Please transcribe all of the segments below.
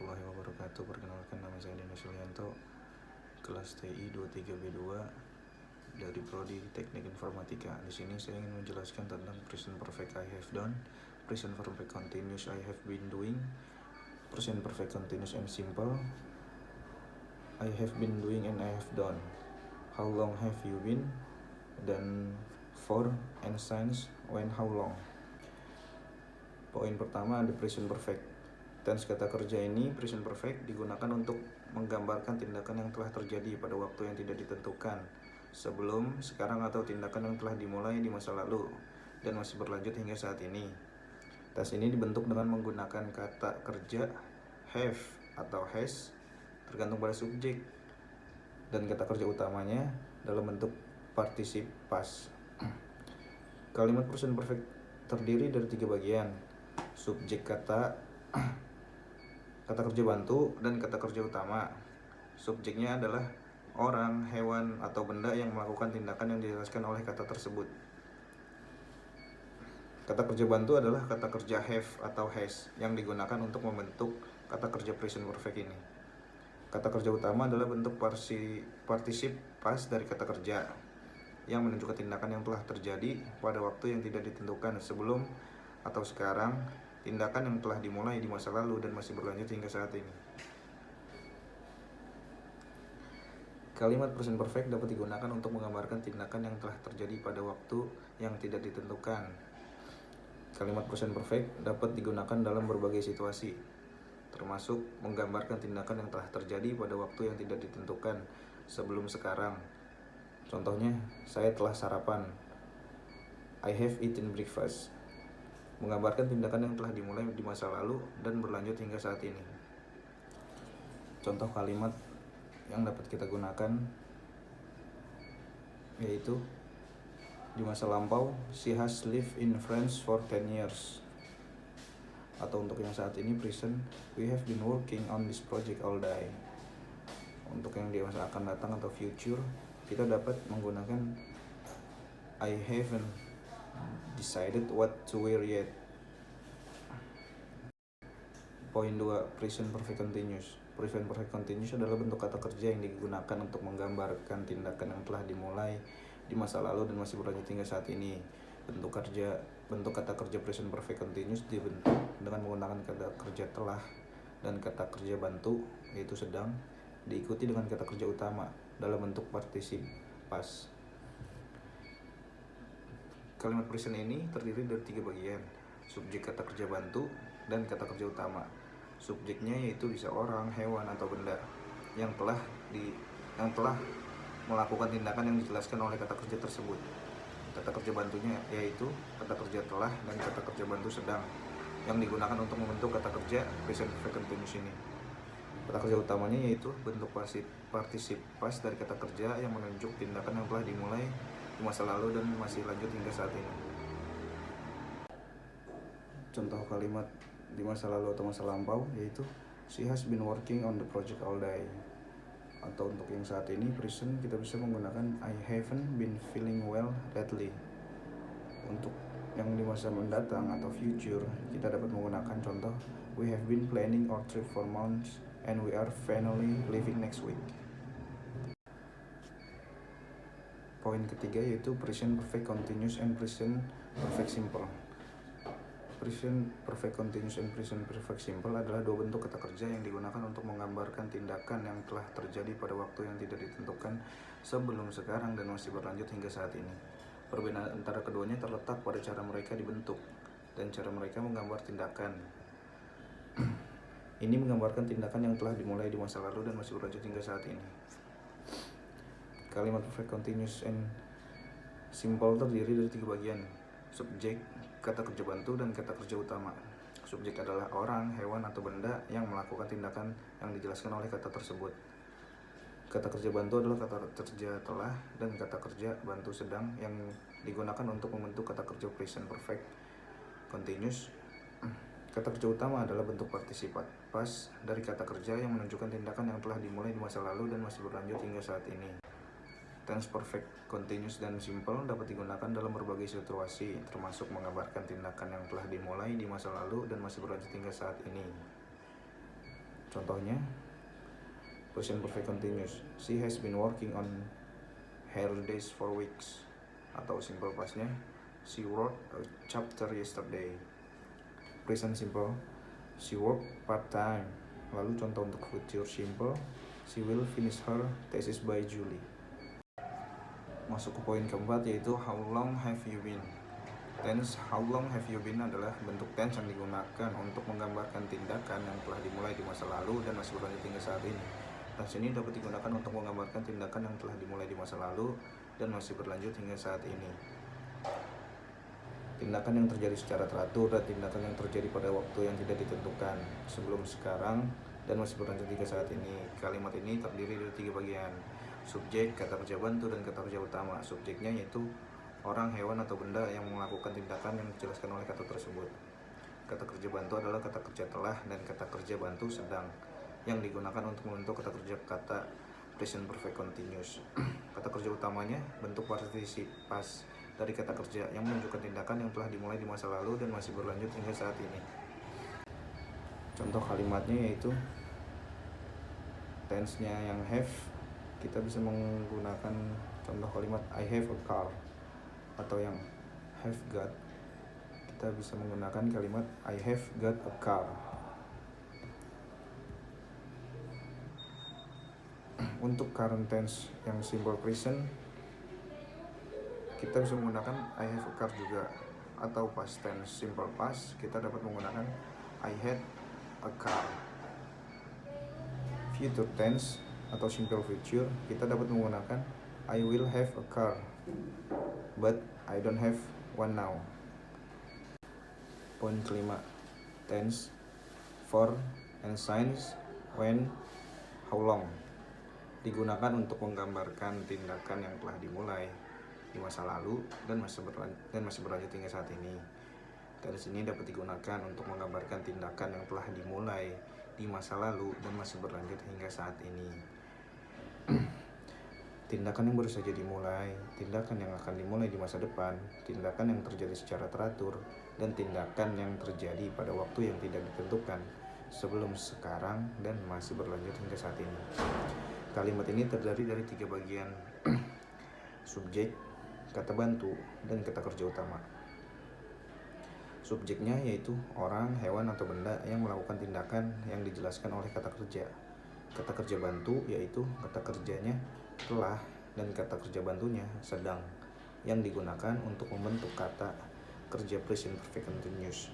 warahmatullahi wabarakatuh. Perkenalkan, nama saya Dimas Yulianto, kelas TI 23B2 dari Prodi Teknik Informatika. Di sini saya ingin menjelaskan tentang present perfect I have done, present perfect continuous I have been doing, present perfect continuous and simple I have been doing and I have done. How long have you been? Dan for and since, when, how long. Poin pertama ada present perfect. Tense kata kerja ini, present perfect, digunakan untuk menggambarkan tindakan yang telah terjadi pada waktu yang tidak ditentukan, sebelum, sekarang, atau tindakan yang telah dimulai di masa lalu dan masih berlanjut hingga saat ini. Tense ini dibentuk dengan menggunakan kata kerja have atau has, tergantung pada subjek, dan kata kerja utamanya dalam bentuk particip past. Kalimat present perfect terdiri dari 3 bagian: subjek kata kerja bantu, dan kata kerja utama. Subjeknya adalah orang, hewan, atau benda yang melakukan tindakan yang dijelaskan oleh kata tersebut. Kata kerja bantu adalah kata kerja have atau has yang digunakan untuk membentuk kata kerja present perfect ini. Kata kerja utama adalah bentuk particip past dari kata kerja yang menunjukkan tindakan yang telah terjadi pada waktu yang tidak ditentukan, sebelum atau sekarang, tindakan yang telah dimulai di masa lalu dan masih berlanjut hingga saat ini. Kalimat present perfect dapat digunakan untuk menggambarkan tindakan yang telah terjadi pada waktu yang tidak ditentukan. Kalimat present perfect dapat digunakan dalam berbagai situasi, termasuk menggambarkan tindakan yang telah terjadi pada waktu yang tidak ditentukan, sebelum sekarang. Contohnya, saya telah sarapan. I have eaten breakfast. Menggambarkan tindakan yang telah dimulai di masa lalu dan berlanjut hingga saat ini. Contoh kalimat yang dapat kita gunakan yaitu di masa lampau, she has lived in France for 10 years. Atau untuk yang saat ini, present, we have been working on this project all day. Untuk yang di masa akan datang atau future, kita dapat menggunakan I haven't decided what to wear yet. Poin 2, present perfect continuous. Present perfect continuous adalah bentuk kata kerja yang digunakan untuk menggambarkan tindakan yang telah dimulai di masa lalu dan masih berlanjut hingga saat ini. Bentuk kata kerja present perfect continuous dibentuk dengan menggunakan kata kerja telah dan kata kerja bantu, yaitu sedang, diikuti dengan kata kerja utama dalam bentuk particip past. Kalimat present ini terdiri dari 3 bagian: subjek kata kerja bantu dan kata kerja utama. Subjeknya yaitu bisa orang, hewan, atau benda yang telah melakukan tindakan yang dijelaskan oleh kata kerja tersebut. Kata kerja bantunya yaitu kata kerja telah dan kata kerja bantu sedang yang digunakan untuk membentuk kata kerja present perfect continuous ini. Kata kerja utamanya yaitu bentuk particip past dari kata kerja yang menunjuk tindakan yang telah dimulai di masa lalu dan masih lanjut hingga saat ini. Contoh kalimat di masa lalu atau masa lampau yaitu she has been working on the project all day. Atau untuk yang saat ini, present, kita bisa menggunakan I haven't been feeling well lately. Untuk yang di masa mendatang atau future, kita dapat menggunakan contoh we have been planning our trip for months and we are finally leaving next week. Poin ketiga yaitu present perfect continuous and present perfect simple. Present perfect continuous and present perfect simple adalah 2 bentuk kata kerja yang digunakan untuk menggambarkan tindakan yang telah terjadi pada waktu yang tidak ditentukan, sebelum, sekarang, dan masih berlanjut hingga saat ini. Perbedaan antara keduanya terletak pada cara mereka dibentuk dan cara mereka menggambar tindakan. Ini menggambarkan tindakan yang telah dimulai di masa lalu dan masih berlanjut hingga saat ini. Kalimat perfect continuous and simple terdiri dari 3 bagian: subjek, kata kerja bantu, dan kata kerja utama. Subjek adalah orang, hewan, atau benda yang melakukan tindakan yang dijelaskan oleh kata tersebut. Kata kerja bantu adalah kata kerja telah dan kata kerja bantu sedang yang digunakan untuk membentuk kata kerja present perfect continuous. Kata kerja utama adalah bentuk participat past dari kata kerja yang menunjukkan tindakan yang telah dimulai di masa lalu dan masih berlanjut hingga saat ini. Tense perfect continuous dan simple dapat digunakan dalam berbagai situasi, termasuk menggambarkan tindakan yang telah dimulai di masa lalu dan masih berlanjut hingga saat ini. Contohnya, present perfect continuous. She has been working on her days for weeks. Atau simple pastnya, she wrote a chapter yesterday. Present simple, she worked part time. Lalu contoh untuk future simple, she will finish her thesis by July. Masuk ke poin keempat, yaitu how long have you been. Tense how long have you been adalah bentuk tense yang digunakan untuk menggambarkan tindakan yang telah dimulai di masa lalu dan masih berlanjut hingga saat ini. Tense ini dapat digunakan untuk menggambarkan tindakan yang telah dimulai di masa lalu dan masih berlanjut hingga saat ini. Tindakan yang terjadi secara teratur dan tindakan yang terjadi pada waktu yang tidak ditentukan, sebelum, sekarang, dan masih berlanjut hingga saat ini. Kalimat ini terdiri dari 3 bagian: subjek, kata kerja bantu, dan kata kerja utama. Subjeknya yaitu orang, hewan, atau benda yang melakukan tindakan yang dijelaskan oleh kata tersebut. Kata kerja bantu adalah kata kerja telah dan kata kerja bantu sedang yang digunakan untuk membentuk kata kerja kata present perfect continuous. Kata kerja utamanya bentuk partisip pas dari kata kerja yang menunjukkan tindakan yang telah dimulai di masa lalu dan masih berlanjut hingga saat ini. Contoh kalimatnya yaitu tense-nya yang have, kita bisa menggunakan contoh kalimat I have a car, atau yang have got, kita bisa menggunakan kalimat I have got a car. Untuk current tense yang simple present, kita bisa menggunakan I have a car juga, atau past tense simple past, kita dapat menggunakan I had a car. Future tense atau simple future, kita dapat menggunakan I will have a car, but I don't have one now. Poin kelima, tense, for, and signs, when, how long, digunakan untuk menggambarkan tindakan yang telah dimulai di masa lalu dan masih berlanjut hingga saat ini. Tense ini dapat digunakan untuk menggambarkan tindakan yang telah dimulai di masa lalu dan masih berlanjut hingga saat ini. Tindakan yang baru saja dimulai, tindakan yang akan dimulai di masa depan, tindakan yang terjadi secara teratur, dan tindakan yang terjadi pada waktu yang tidak ditentukan, sebelum, sekarang, dan masih berlanjut hingga saat ini. Kalimat ini terdiri dari 3 bagian: subjek, kata bantu, dan kata kerja utama. Subjeknya yaitu orang, hewan, atau benda yang melakukan tindakan yang dijelaskan oleh kata kerja. Kata kerja bantu yaitu kata kerjanya telah dan kata kerja bantunya sedang yang digunakan untuk membentuk kata kerja present perfect continuous.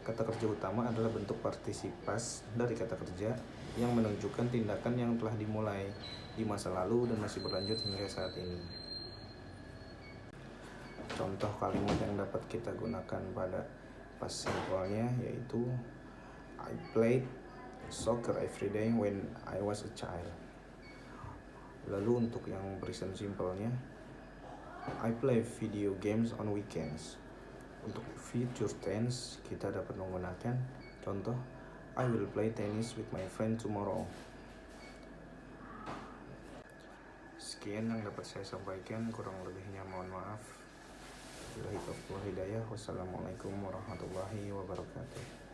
Kata kerja utama adalah bentuk partisip pas dari kata kerja yang menunjukkan tindakan yang telah dimulai di masa lalu dan masih berlanjut hingga saat ini. Contoh kalimat yang dapat kita gunakan pada past simple-nya yaitu I played soccer every day when I was a child. Lalu untuk yang present simple-nya, I play video games on weekends. Untuk future tense, kita dapat menggunakan contoh I will play tennis with my friend tomorrow. Sekian yang dapat saya sampaikan, kurang lebihnya mohon maaf. Wassalamualaikum warahmatullahi wabarakatuh.